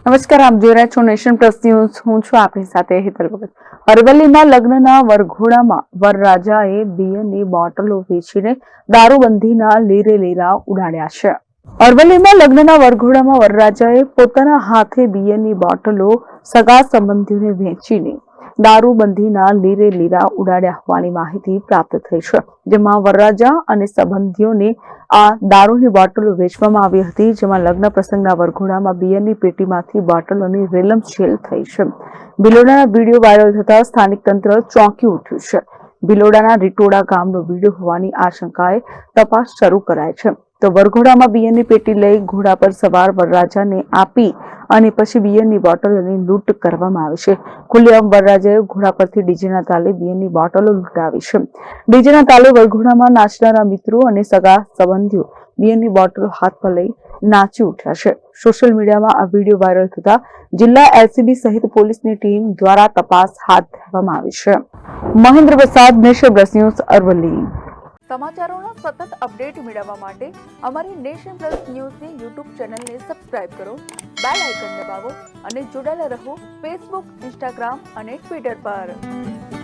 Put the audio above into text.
નમસ્કાર, આપ જોઈ રહ્યા છો નેશન પ્લસ ન્યૂઝ. હું છું આપની સાથે હેતલ ભગત. અરવલ્લીમાં લગ્નના વરઘોડામાં વરરાજાએ બિયરની બોટલો વેચીને દારૂબંધીના લીરેલીરા ઉડાડ્યા છે. અરવલ્લીમાં લગ્નના વરઘોડામાં વરરાજાએ પોતાના હાથે બિયરની બોટલો સગા સંબંધીઓને વેચીને દારૂબંધીના લીરેલીરા ઉડાડ્યા હોવાની માહિતી પ્રાપ્ત થઈ છે. જેમાં વરરાજા અને સંબંધીઓને આ દારૂની બોટલો વેચવામાં આવી હતી. જેમાં લગ્ન પ્રસંગના વરઘોડામાં બિયરની પેટીમાંથી બોટલોની રેલમછેલ થઈ છે. ભિલોડાના વિડીયો વાયરલ થતા સ્થાનિક તંત્ર ચોંકી ઉઠ્યું છે. ભિલોડાના રીટોડા ગામનો વિડીયો હોવાની આશંકાએ તપાસ શરૂ કરાઈ છે. તો વરઘોડામાં બિયરની પેટી લઈ ઘોડા પર સવાર વરરાજાને આપી અને પછી બિયરની બોટલોની લૂંટ કરવામાં આવી છે. ખુલ્લેઆમ વરરાજાએ ઘોડા પરથી ડીજેના તાલે બિયરની બોટલો લૂંટાવી છે. ડીજેના તાલે વરઘોડામાં નાચનારા મિત્રો અને સગા સંબંધીઓ બિયરની બોટલો હાથમાં લઈ નાચી ઉઠ્યા છે. સોશિયલ મીડિયામાં આ વિડીયો વાયરલ થતા જિલ્લા એલસીબી સહિત પોલીસની ટીમ દ્વારા તપાસ હાથ ધરવામાં આવી છે. મહેન્દ્ર પ્રસાદ, નેશન પ્લસ ન્યૂઝ, અરવલ્લી. સમાચારોના સતત અપડેટ મેળવવા માટે અમારી નેશન પ્લસ ન્યૂઝની યુટ્યુબ ચેનલને સબસ્ક્રાઇબ કરો, બેલ આઇકન દબાવો અને જોડાયેલા રહો ફેસબુક, ઇન્સ્ટાગ્રામ અને ટ્વિટર પર.